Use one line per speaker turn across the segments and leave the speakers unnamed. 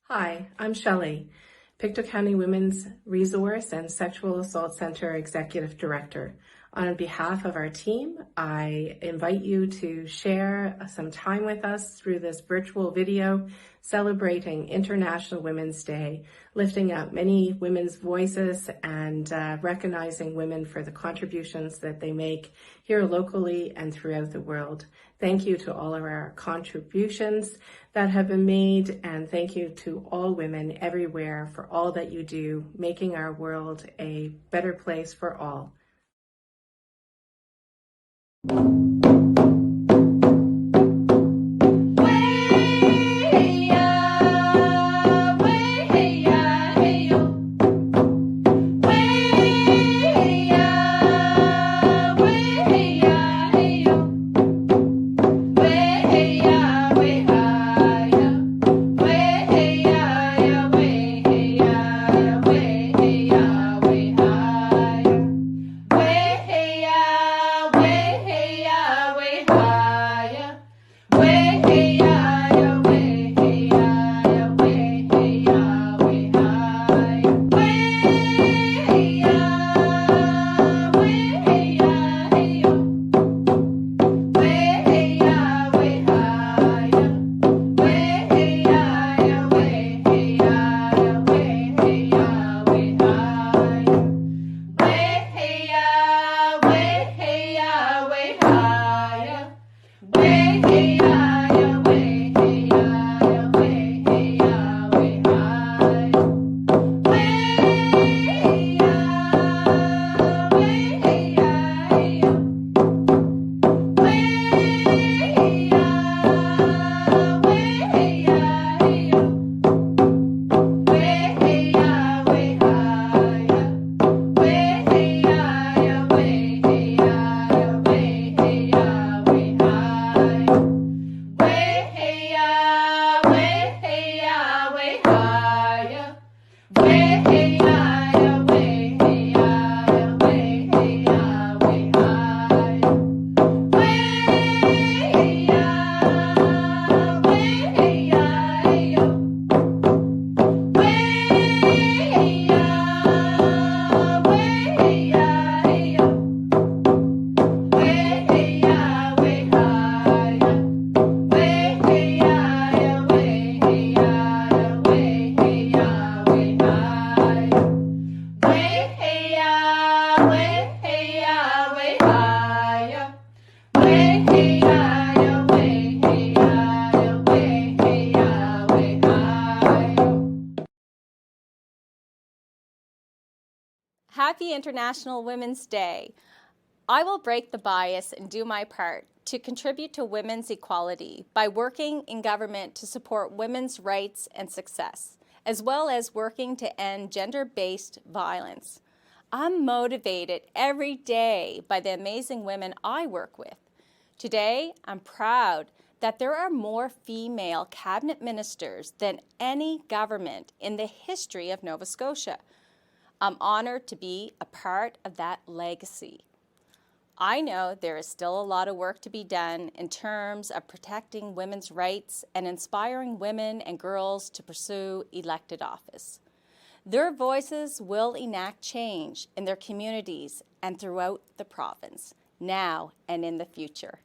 Hi, I'm Shelley, Pictou County Women's Resource and Sexual Assault Center Executive Director. On behalf of our team, I invite you to share some time with us through this virtual video celebrating International Women's Day, lifting up many women's voices and recognizing women for the contributions that they make here locally and throughout the world. Thank you to all of our contributions that have been made, and thank you to all women everywhere for all that you do, making our world a better place for all.
Happy International Women's Day. I will break the bias and do my part to contribute to women's equality by working in government to support women's rights and success, as well as working to end gender-based violence. I'm motivated every day by the amazing women I work with. Today, I'm proud that there are more female cabinet ministers than any government in the history of Nova Scotia. I'm honored to be a part of that legacy. I know there is still a lot of work to be done in terms of protecting women's rights and inspiring women and girls to pursue elected office. Their voices will enact change in their communities and throughout the province, now and in the future.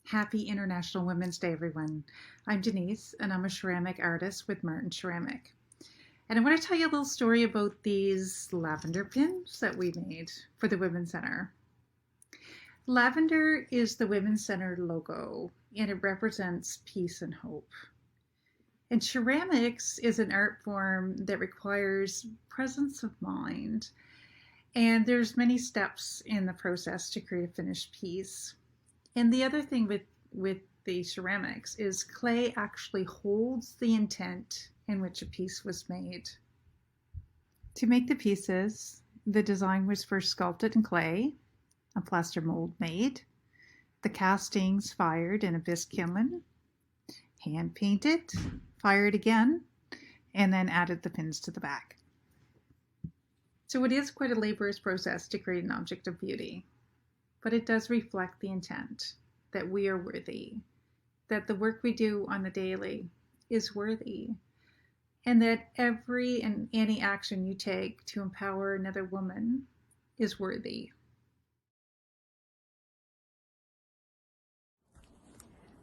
Happy International Women's Day, everyone. I'm Denise, and I'm a ceramic artist with Martin Ceramic. And I want to tell you a little story about these lavender pins that we made for the Women's Center. Lavender is the Women's Center logo, and it represents peace and hope. And ceramics is an art form that requires presence of mind. And there's many steps in the process to create a finished piece. And the other thing with the ceramics is clay actually holds the intent in which a piece was made. To make the pieces, the design was first sculpted in clay, a plaster mold made, the castings fired in a bisque kiln, hand painted, fired again, and then added the pins to the back. So it is quite a laborious process to create an object of beauty. but it does reflect the intent that we are worthy, that the work we do on the daily is worthy, and that every and any action you take to empower another woman is worthy.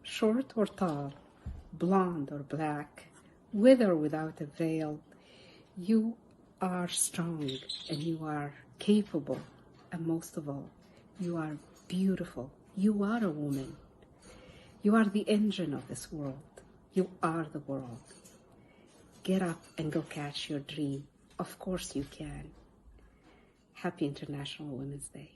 Short or tall, blonde or black, with or without a veil, you are strong and you are capable, and most of all, you are beautiful. You are a woman. You are the engine of this world. You are the world. Get up and go catch your dream. Of course you can. Happy International Women's Day.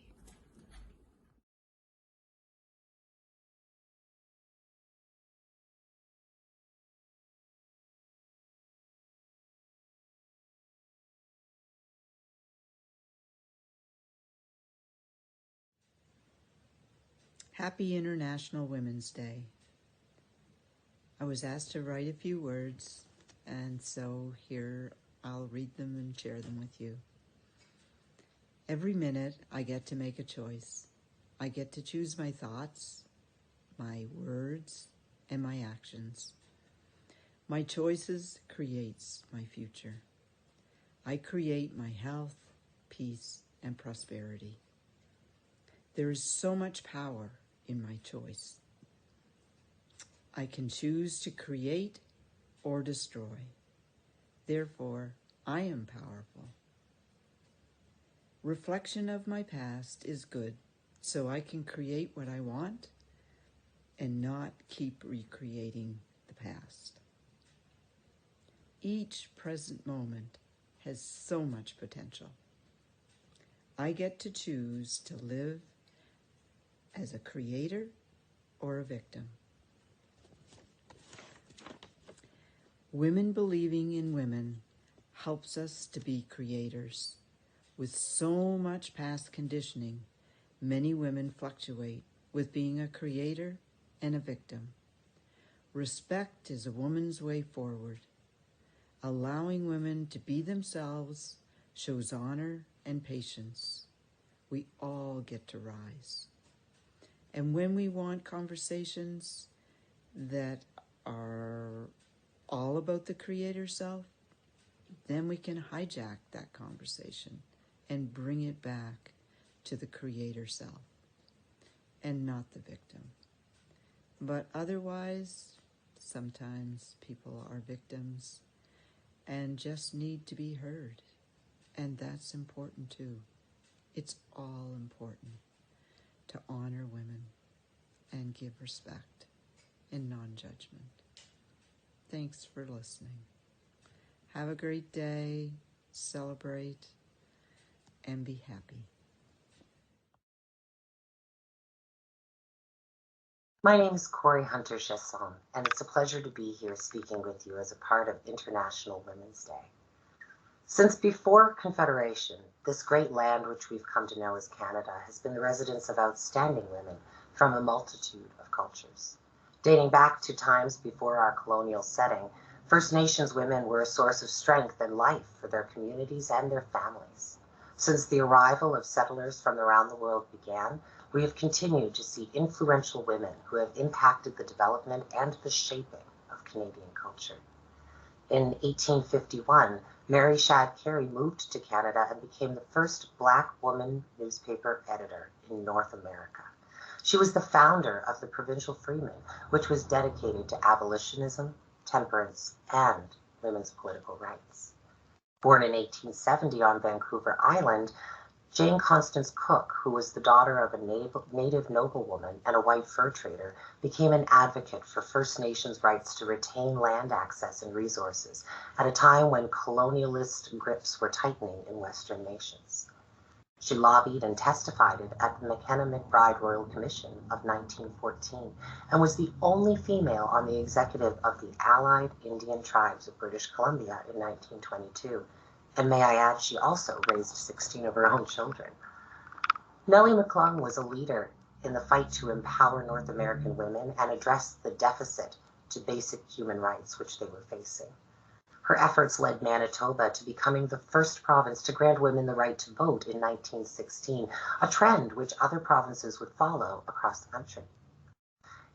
Happy International Women's Day. I was asked to write a few words, and so here I'll read them and share them with you. Every minute I get to make a choice. I get to choose my thoughts, my words, and my actions. My choices creates my future. I create my health, peace, and prosperity. There is so much power in my choice. I can choose to create or destroy. Therefore, I am powerful. Reflection of my past is good, so I can create what I want and not keep recreating the past. Each present moment has so much potential. I get to choose to live as a creator or a victim. Women believing in women helps us to be creators. With so much past conditioning, many women fluctuate with being a creator and a victim. Respect is a woman's way forward. Allowing women to be themselves shows honor and patience. We all get to rise. And when we want conversations that are all about the creator self, then we can hijack that conversation and bring it back to the creator self and not the victim. But otherwise, sometimes people are victims and just need to be heard. And that's important too. It's all important to honor women and give respect and non-judgment. Thanks for listening. Have a great day, celebrate, and be happy.
My name is Corey Hunter-Chasson, and it's a pleasure to be here speaking with you as a part of International Women's Day. Since before Confederation, this great land which we've come to know as Canada has been the residence of outstanding women from a multitude of cultures. Dating back to times before our colonial setting, First Nations women were a source of strength and life for their communities and their families. Since the arrival of settlers from around the world began, we have continued to see influential women who have impacted the development and the shaping of Canadian culture. In 1851, Mary Shad Carey moved to Canada and became the first Black woman newspaper editor in North America. She was the founder of the Provincial Freeman, which was dedicated to abolitionism, temperance, and women's political rights. Born in 1870 on Vancouver Island, Jane Constance Cook, who was the daughter of a native noblewoman and a white fur trader, became an advocate for First Nations rights to retain land access and resources at a time when colonialist grips were tightening in Western nations. She lobbied and testified at the McKenna-McBride Royal Commission of 1914 and was the only female on the executive of the Allied Indian Tribes of British Columbia in 1922. And may I add, she also raised 16 of her own children. Nellie McClung was a leader in the fight to empower North American women and address the deficit to basic human rights which they were facing. Her efforts led Manitoba to becoming the first province to grant women the right to vote in 1916, a trend which other provinces would follow across the country.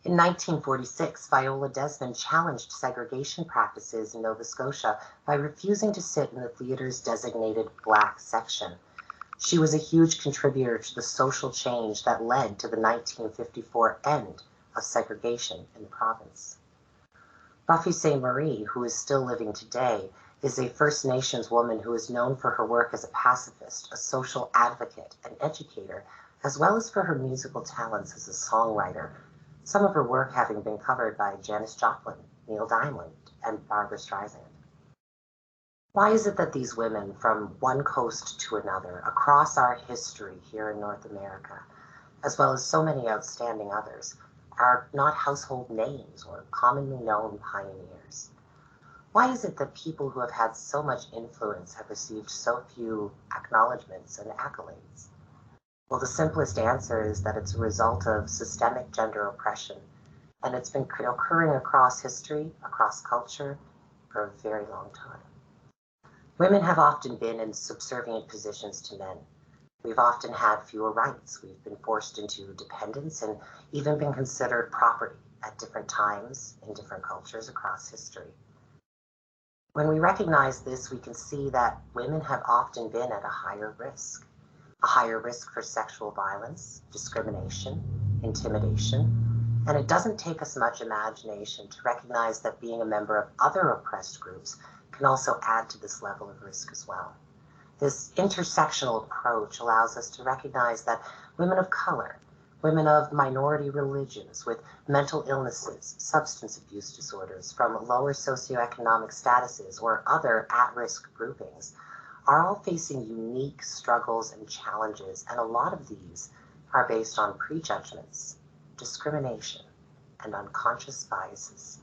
In 1946, Viola Desmond challenged segregation practices in Nova Scotia by refusing to sit in the theater's designated Black section. She was a huge contributor to the social change that led to the 1954 end of segregation in the province. Buffy St. Marie, who is still living today, is a First Nations woman who is known for her work as a pacifist, a social advocate, and educator, as well as for her musical talents as a songwriter, some of her work having been covered by Janis Joplin, Neil Diamond, and Barbra Streisand. Why is it that these women, from one coast to another, across our history here in North America, as well as so many outstanding others, are not household names or commonly known pioneers? Why is it that people who have had so much influence have received so few acknowledgments and accolades? Well, the simplest answer is that it's a result of systemic gender oppression, and it's been occurring across history, across culture, for a very long time. Women have often been in subservient positions to men. We've often had fewer rights. We've been forced into dependence and even been considered property at different times in different cultures across history. When we recognize this, we can see that women have often been at a higher risk for sexual violence, discrimination, intimidation, and it doesn't take us much imagination to recognize that being a member of other oppressed groups can also add to this level of risk as well. This intersectional approach allows us to recognize that women of color, women of minority religions with mental illnesses, substance abuse disorders from lower socioeconomic statuses or other at-risk groupings are all facing unique struggles and challenges, and a lot of these are based on prejudgments, discrimination, and unconscious biases.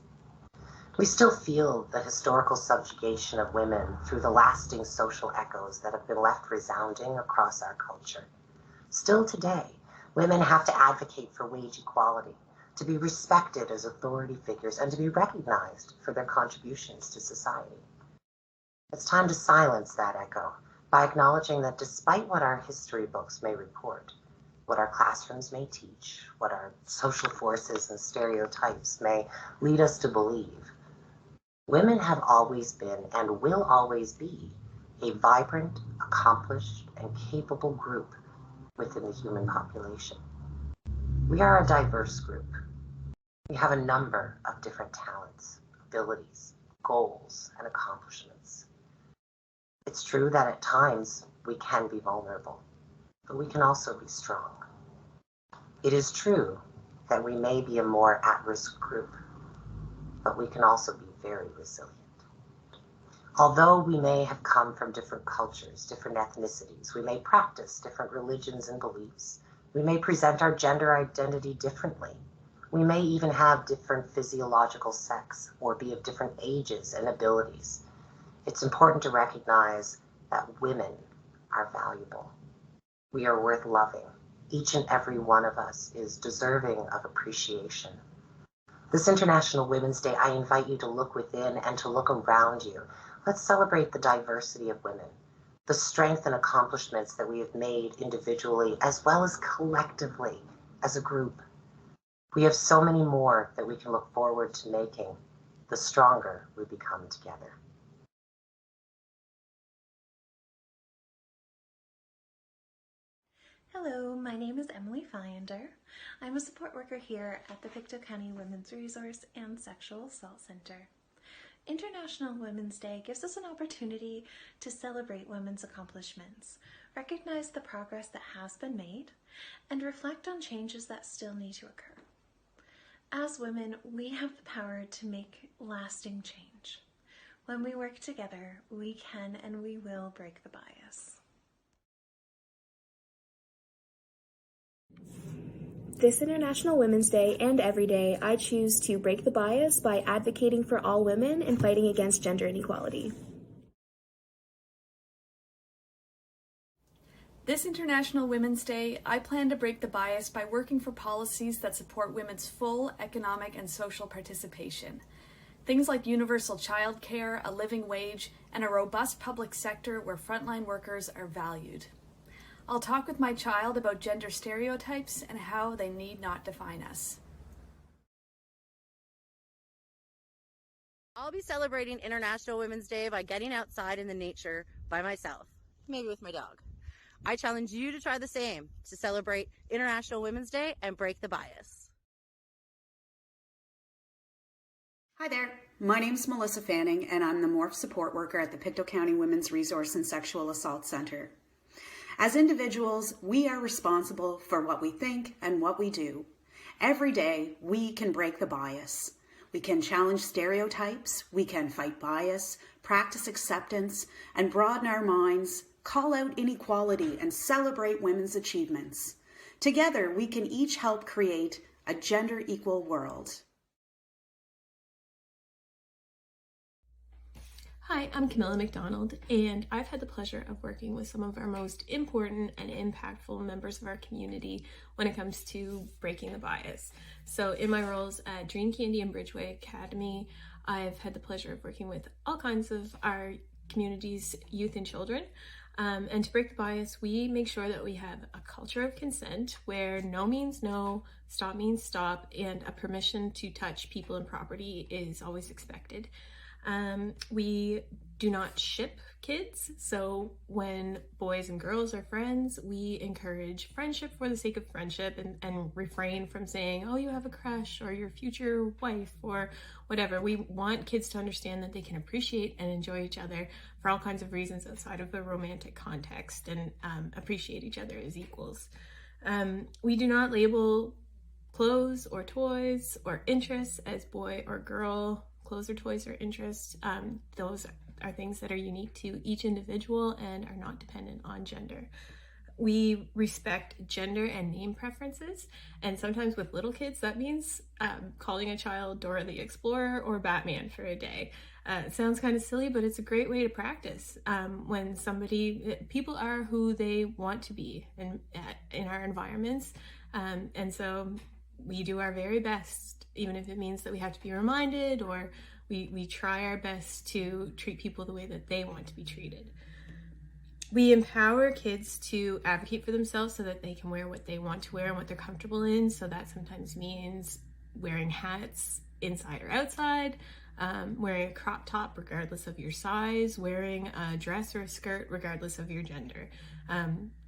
We still feel the historical subjugation of women through the lasting social echoes that have been left resounding across our culture. Still today, women have to advocate for wage equality, to be respected as authority figures, and to be recognized for their contributions to society. It's time to silence that echo by acknowledging that despite what our history books may report, what our classrooms may teach, what our social forces and stereotypes may lead us to believe, women have always been and will always be a vibrant, accomplished, and capable group within the human population. We are a diverse group. We have a number of different talents, abilities, goals, and accomplishments. It's true that at times we can be vulnerable, but we can also be strong. It is true that we may be a more at-risk group, but we can also be very resilient. Although we may have come from different cultures, different ethnicities, we may practice different religions and beliefs, we may present our gender identity differently, we may even have different physiological sex or be of different ages and abilities. It's important to recognize that women are valuable. We are worth loving. Each and every one of us is deserving of appreciation. This International Women's Day, I invite you to look within and to look around you. Let's celebrate the diversity of women, the strength and accomplishments that we have made individually as well as collectively as a group. We have so many more that we can look forward to making, the stronger we become together.
Hello, my name is Emily Fiender. I'm a support worker here at the Pictou County Women's Resource and Sexual Assault Center. International Women's Day gives us an opportunity to celebrate women's accomplishments, recognize the progress that has been made, and reflect on changes that still need to occur. As women, we have the power to make lasting change. When we work together, we can and we will break the bias.
This International Women's Day and every day, I choose to break the bias by advocating for all women and fighting against gender inequality.
This International Women's Day, I plan to break the bias by working for policies that support women's full economic and social participation. Things like universal childcare, a living wage, and a robust public sector where frontline workers are valued. I'll talk with my child about gender stereotypes and how they need not define us.
I'll be celebrating International Women's Day by getting outside in the nature by myself, maybe with my dog. I challenge you to try the same, to celebrate International Women's Day and break the bias.
Hi there, my name is Melissa Fanning and I'm the Morph Support Worker at the Pictou County Women's Resource and Sexual Assault Center. As individuals, we are responsible for what we think and what we do. Every day, we can break the bias. We can challenge stereotypes, we can fight bias, practice acceptance, and broaden our minds, call out inequality, and celebrate women's achievements. Together, we can each help create a gender-equal world.
Hi, I'm Camilla McDonald, and I've had the pleasure of working with some of our most important and impactful members of our community when it comes to breaking the bias. So in my roles at Dream Candy and Bridgeway Academy, I've had the pleasure of working with all kinds of our community's youth and children. And to break the bias, we make sure that we have a culture of consent where no means no, stop means stop, and a permission to touch people and property is always expected. We do not ship kids, so when boys and girls are friends, we encourage friendship for the sake of friendship and refrain from saying, oh, you have a crush or your future wife or whatever. We want kids to understand that they can appreciate and enjoy each other for all kinds of reasons outside of the romantic context and appreciate each other as equals. We do not label clothes or toys or interests as boy or girl. Clothes or toys or interests, those are things that are unique to each individual and are not dependent on gender. We respect gender and name preferences, and sometimes with little kids that means calling a child Dora the Explorer or Batman for a day. It sounds kind of silly, but it's a great way to practice when people are who they want to be in our environments, and so we do our very best, even if it means that we have to be reminded, or we try our best to treat people the way that they want to be treated. We empower kids to advocate for themselves so that they can wear what they want to wear and what they're comfortable in. So that sometimes means wearing hats inside or outside, wearing a crop top regardless of your size, wearing a dress or a skirt regardless of your gender.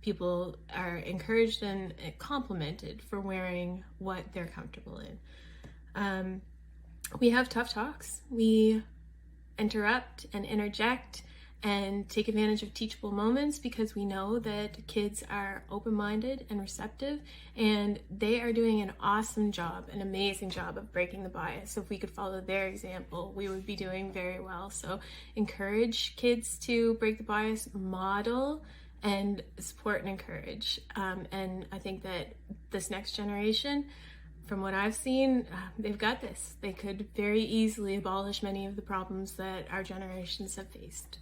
People are encouraged and complimented for wearing what they're comfortable in. We have tough talks. We interrupt and interject and take advantage of teachable moments because we know that kids are open-minded and receptive, and they are doing an awesome job, an amazing job of breaking the bias. So if we could follow their example, we would be doing very well. So encourage kids to break the bias, model and support and encourage. And I think that this next generation, from what I've seen, they've got this. They could very easily abolish many of the problems that our generations have faced.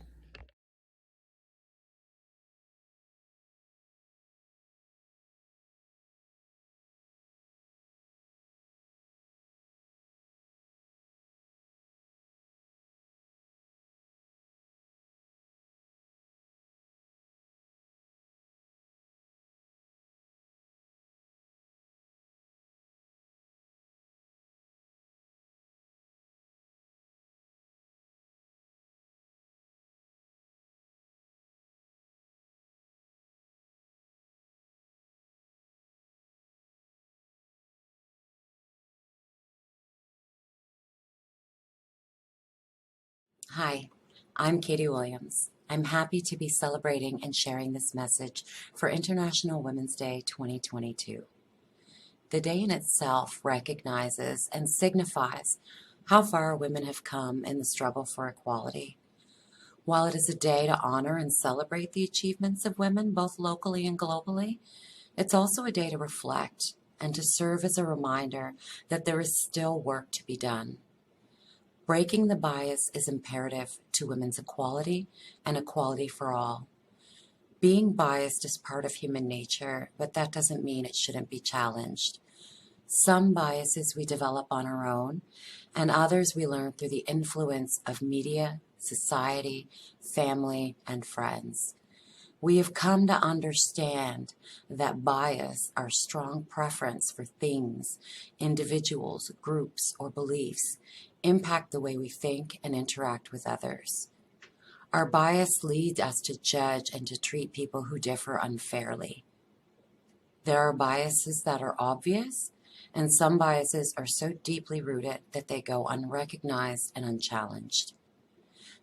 Hi, I'm Katie Williams. I'm happy to be celebrating and sharing this message for International Women's Day 2022. The day in itself recognizes and signifies how far women have come in the struggle for equality. While it is a day to honor and celebrate the achievements of women both locally and globally, it's also a day to reflect and to serve as a reminder that there is still work to be done. Breaking the bias is imperative to women's equality and equality for all. Being biased is part of human nature, but that doesn't mean it shouldn't be challenged. Some biases we develop on our own, and others we learn through the influence of media, society, family, and friends. We have come to understand that bias, our strong preference for things, individuals, groups, or beliefs, impact the way we think and interact with others. Our bias leads us to judge and to treat people who differ unfairly. There are biases that are obvious, and some biases are so deeply rooted that they go unrecognized and unchallenged.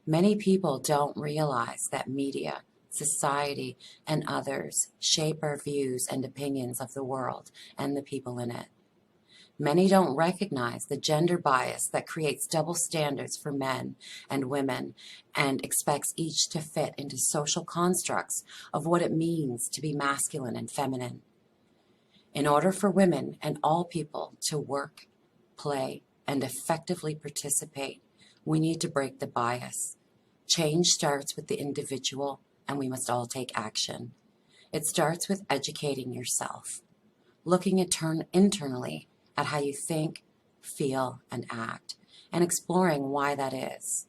Many people don't realize that media, society, and others shape our views and opinions of the world and the people in it. Many don't recognize the gender bias that creates double standards for men and women and expects each to fit into social constructs of what it means to be masculine and feminine. In order for women and all people to work, play, and effectively participate, we need to break the bias. Change starts with the individual, and we must all take action. It starts with educating yourself, looking internally at how you think, feel, and act, and exploring why that is.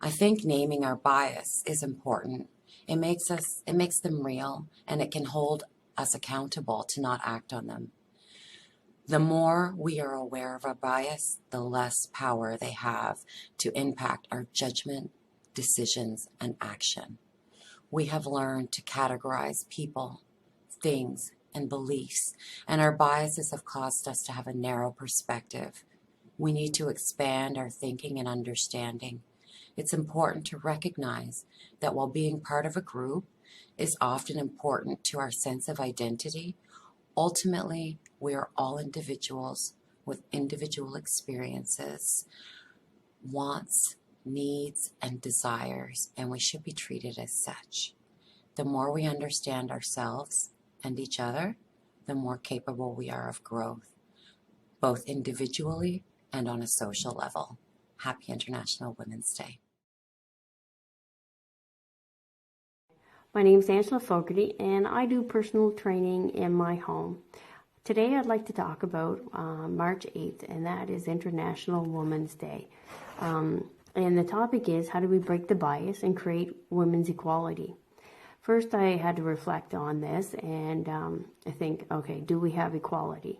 I think naming our bias is important. It makes them real, and it can hold us accountable to not act on them. The more we are aware of our bias, the less power they have to impact our judgment, decisions, and action. We have learned to categorize people, things, and beliefs, and our biases have caused us to have a narrow perspective. We need to expand our thinking and understanding. It's important to recognize that while being part of a group is often important to our sense of identity, ultimately, we are all individuals with individual experiences, wants, needs, and desires, and we should be treated as such. The more we understand ourselves and each other, the more capable we are of growth, both individually and on a social level. Happy International Women's Day.
My name is Angela Fogarty, and I do personal training in my home. Today I'd like to talk about March 8th, and that is International Women's Day. And the topic is, how do we break the bias and create women's equality? First, I had to reflect on this, and I think, okay, do we have equality?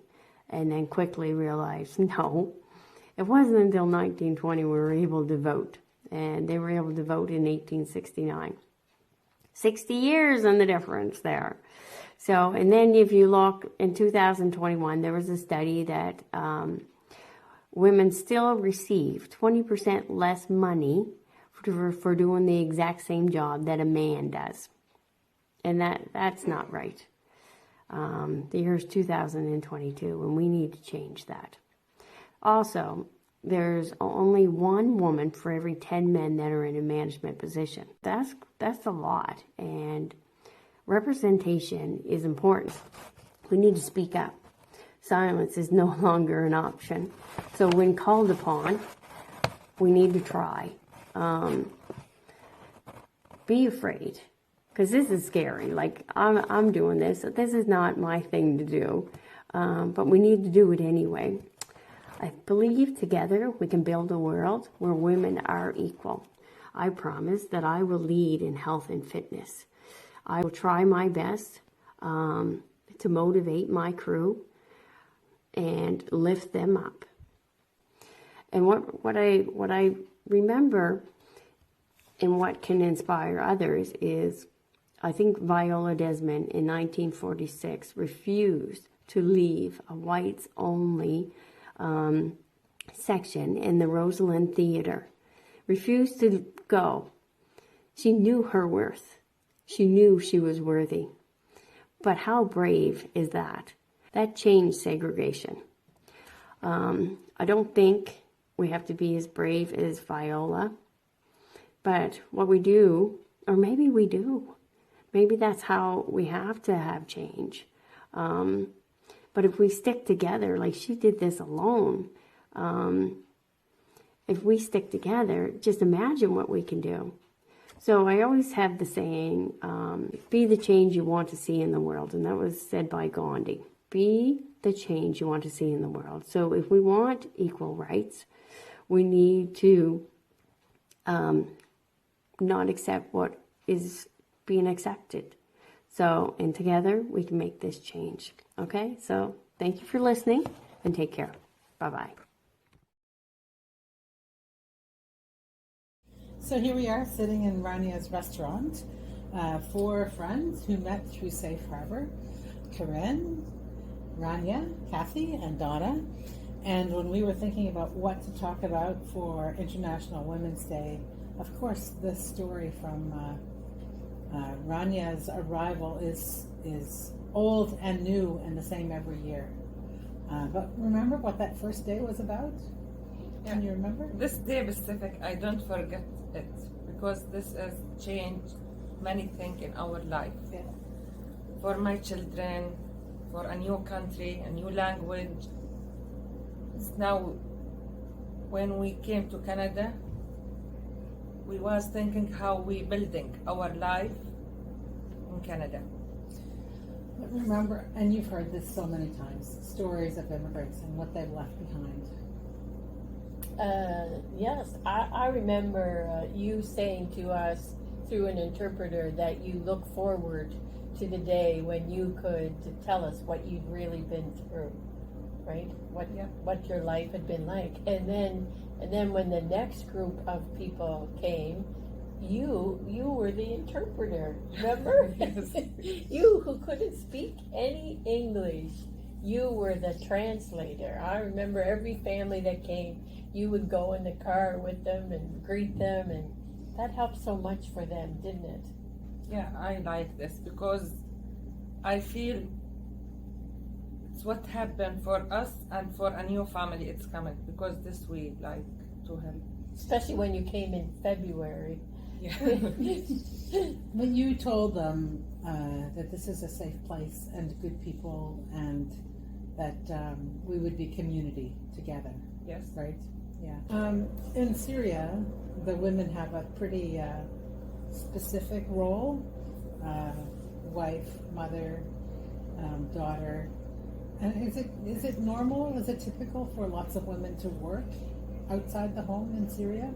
And then quickly realized, no. It wasn't until 1920 we were able to vote, and they were able to vote in 1869. 60 years on the difference there. So, and then if you look in 2021, there was a study that women still receive 20% less money for doing the exact same job that a man does. And that's not right. The year is 2022, and we need to change that. Also, there's only one woman for every 10 men that are in a management position. That's a lot, and representation is important. We need to speak up. Silence is no longer an option. So when called upon, we need to try. Be afraid, because this is scary. Like, I'm doing this. This is not my thing to do, but we need to do it anyway. I believe together we can build a world where women are equal. I promise that I will lead in health and fitness. I will try my best to motivate my crew and lift them up. And what I remember and what can inspire others is, I think Viola Desmond in 1946 refused to leave a whites-only section in the Rosalind Theater. Refused to go. She knew her worth. She knew she was worthy. But how brave is that? That changed segregation. I don't think we have to be as brave as Viola, but what we do, or maybe we do, maybe that's how we have to have change. But if we stick together, like she did this alone, if we stick together, just imagine what we can do. So I always have the saying, be the change you want to see in the world. And that was said by Gandhi. Be the change you want to see in the world. So if we want equal rights, we need to not accept what is being accepted. So, and together we can make this change. Okay, so thank you for listening and take care. Bye-bye.
So here we are sitting in Rania's restaurant, 4 friends who met through Safe Harbor: Karen, Rania, Kathy, and Donna. And when we were thinking about what to talk about for International Women's Day, of course, this story from Rania's arrival is old and new and the same every year. But remember what that first day was about? Can you remember?
This day specific, I don't forget it, because this has changed many things in our life.
Yeah.
For my children, for a new country, a new language. Now, when we came to Canada, we was thinking how we building our life in Canada.
But remember, and you've heard this so many times, stories of immigrants and what they've left behind.
Yes, I remember you saying to us through an interpreter that you look forward to the day when you could tell us what you'd really been through, right? What your life had been like, and then when the next group of people came, you were the interpreter. Remember? You who couldn't speak any English, you were the translator. I remember every family that came, you would go in the car with them and greet them, and that helped so much for them, didn't it?
Yeah, I like this because I feel it's what happened for us and for a new family it's coming, because this we like to help.
Especially when you came in February.
Yeah.
But you told them that this is a safe place and good people, and that we would be community together.
Yes.
Right? Yeah. In Syria, the women have a pretty specific role: wife, mother, daughter. And is it normal? Is it typical for lots of women to work outside the home in Syria?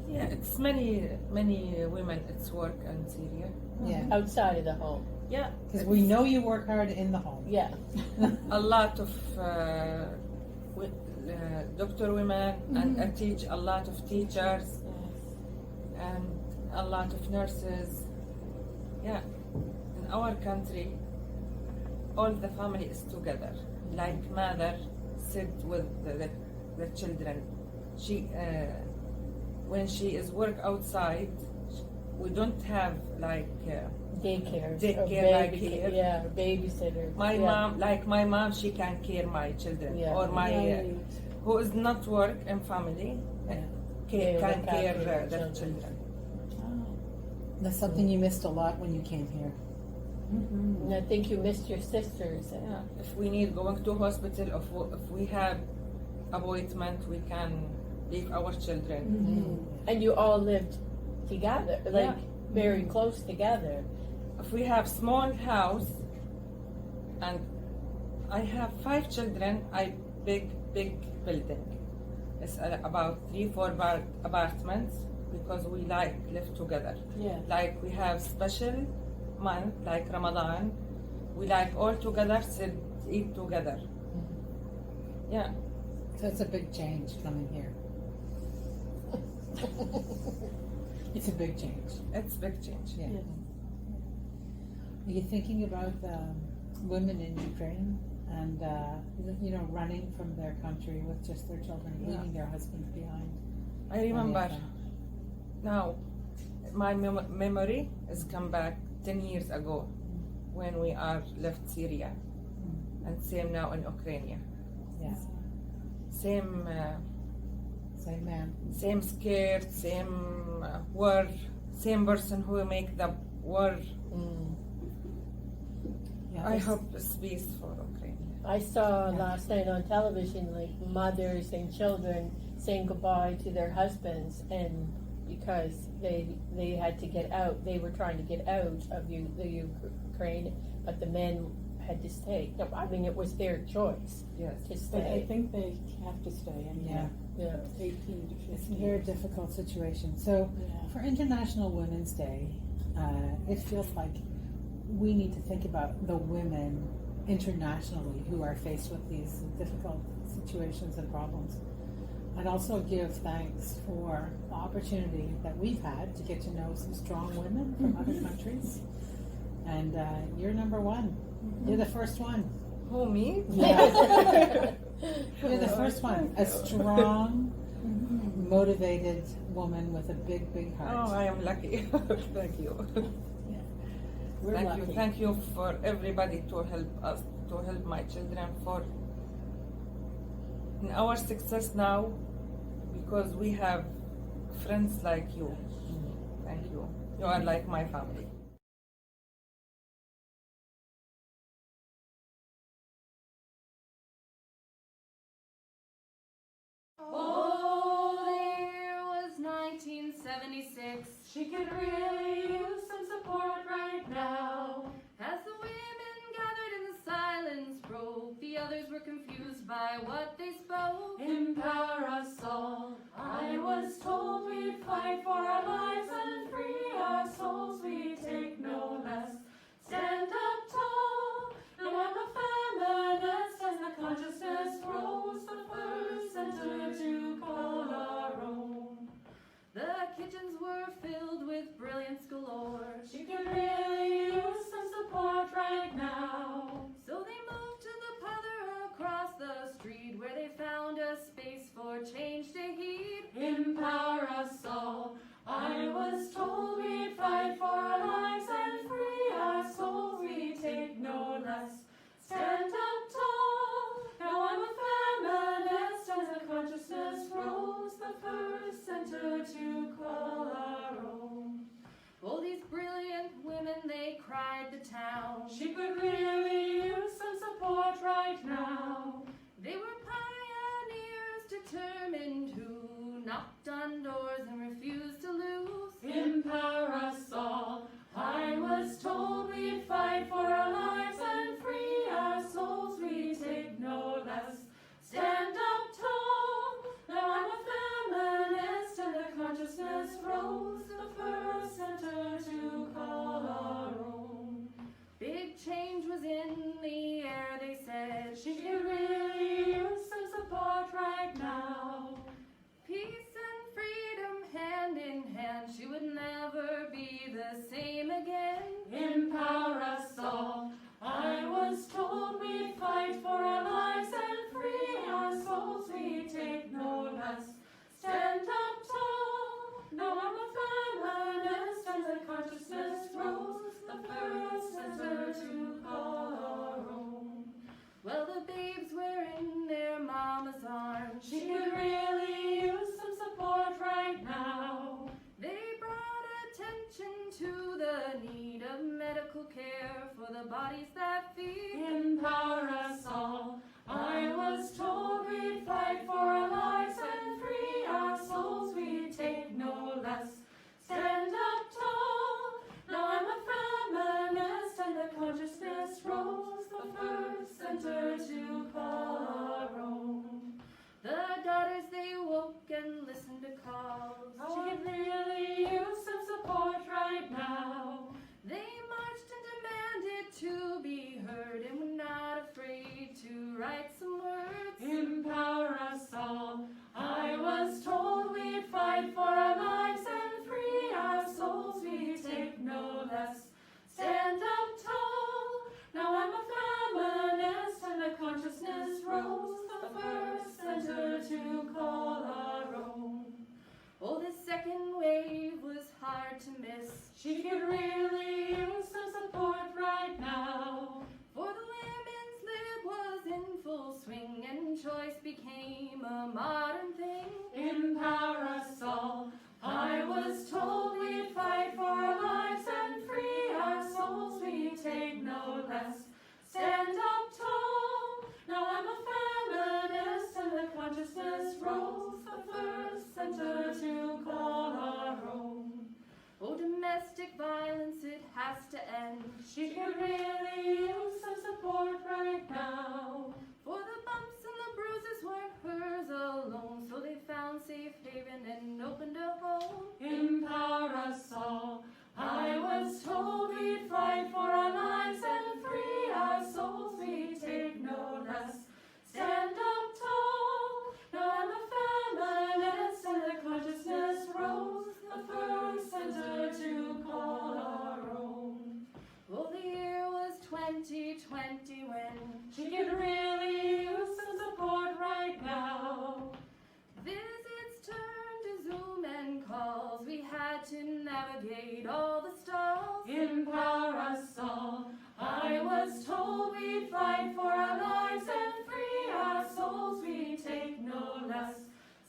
Yeah, it's many women. It's work in Syria.
Yeah.
Outside of the home.
Yeah.
Because we know you work hard in the home.
Yeah.
A lot of doctor women, and I teach a lot of teachers, and a lot of nurses. Yeah. In our country, all the family is together. Like mother sit with the children. She when she is work outside, we don't have like
daycare
like here.
Yeah, babysitter.
My mom, she can care my children, or my who is not work and family can care the children.
That's something you missed a lot when you came here.
Mm-hmm. And I think you missed your sisters.
Yeah. If we need going to hospital, if we have appointment, we can leave our children.
Mm-hmm. And you all lived together, like very close together.
If we have small house, and I have 5 children, big building. It's about 3-4 apartments, because we like live together.
Yeah.
Like we have special month like Ramadan, we like all together sit eat together. Mm-hmm. Yeah.
So it's a big change coming here. It's a big change.
It's a big change.
Yeah. Are you thinking about women in Ukraine and running from their country with just their children, leaving their husbands behind?
I remember now. My memory has come back 10 years ago when we are left Syria, and same now in Ukraine.
Yes.
Same
man.
Same scared, same war, same person who make the war.
Yeah,
I hope it's peace for Ukraine.
I saw last night on television like mothers and children saying goodbye to their husbands, and because they had to get out, they were trying to get out of the Ukraine, but the men had to stay. I mean, it was their choice
Yes.
to
But I
stay.
think they have to stay anyway.
Yeah.
18 to 15. It's a very difficult situation. So for International Women's Day, it feels like we need to think about the women internationally who are faced with these difficult situations and problems. I'd also give thanks for the opportunity that we've had to get to know some strong women from other countries. And you're number one. You're the first one.
Who, me?
Yeah. You're the first one. A strong, motivated woman with a big, big heart.
Oh, I am lucky. Thank you.
We're
Thank
lucky.
you. Thank you for everybody to help us, to help my children for in our success now, because we have friends like you. Thank you. You are like my family.
Oh, the year was 1976. She could really use some support right now. As the women gathered in the silence broke, the others were confused by what they spoke. Empower us all. I was told we'd fight for our lives and free our souls. We take no less. Stand up tall. Now I'm a feminist as the consciousness grows. The first center to call our own. The kitchens were filled with brilliance galore. She could really use some support right now. So they moved to the pother across the street, where they found a space for change to heed. Empower us all. I was told we'd fight for our lives and free our souls. We take no less. Stand up tall. Now I'm a feminist as the consciousness grows. The first center to call our own. Oh, these brilliant women, they cried the town. She could really use some support right now. They were pioneers determined who knocked on doors and refused to lose. Empower us all. I was told we'd fight for our lives and free our souls. We take no less. Stand up tall. Now I'm a feminist and the consciousness grows. The first center to call our own. Big change was in the air, they said. She could really use some support right now. Peace and freedom hand in hand. She would never be the same again. Empower us all. I was told we'd fight for our lives and free our souls. We take no less. Stand up tall. Now I'm a feminist and the consciousness grows. The first center to call our own. Well, the babes were in their mama's arms. She could really use some support right now. They brought attention to the need of medical care for the bodies that feed. Empower us all. I was told we'd fight for our lives and free our souls. We take no less. Stand up tall. Now I'm a feminist and the consciousness rose. The first center to call our own. The daughters, they woke and listened to calls. She could really use some support right now. They marched and demanded to be heard and were not afraid to write some words. Empower us all. I was told we'd fight for our lives and free our souls. We take no less. Stand up tall. Now I'm a feminist and the consciousness rose. The first center to call our own. Oh, the second wave was hard to miss. She could really use some support right now. For the women's lib was in full swing and choice became a modern thing. Empower us all. I was told we'd fight for our lives and free our souls. We take no less. Stand up tall. Now I'm a feminist and the consciousness rose. The first center to call our own. Oh, domestic violence, it has to end. She could really use some support right now. For the bumps and the bruises weren't hers alone, so they found safe haven and opened a home. Empower us all. I was told we'd fight for our lives and free our souls. We take no less. Stand up tall. Now I'm a feminist, and the consciousness rose. The first center to call our own. Well, the year was 2020 when she could really use some support right now. Visits turned to Zoom and calls. We had to navigate all the stalls. Empower us all. I was told we'd fight for our lives and free our souls. We take no less.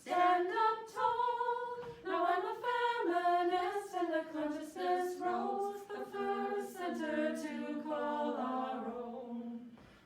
Stand up tall. Now I'm a feminist, and the consciousness rose. The first center to call our own.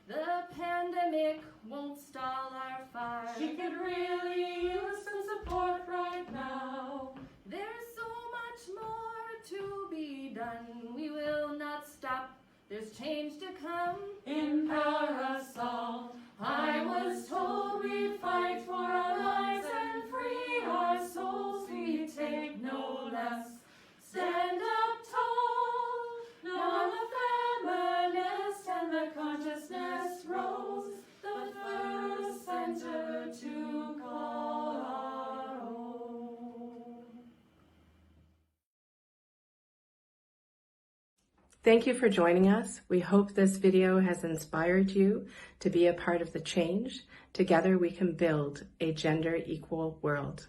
The pandemic won't stall our fire. She could really use some support right now. There's so much more to be done. We will not stop. There's change to come. Empower us all. I was told we'd fight for our lives and free our souls. We take no less. Stand up tall. Now I'm a feminist, and the consciousness rose. The first center to call our own.
Thank you for joining us. We hope this video has inspired you to be a part of the change. Together we can build a gender equal world.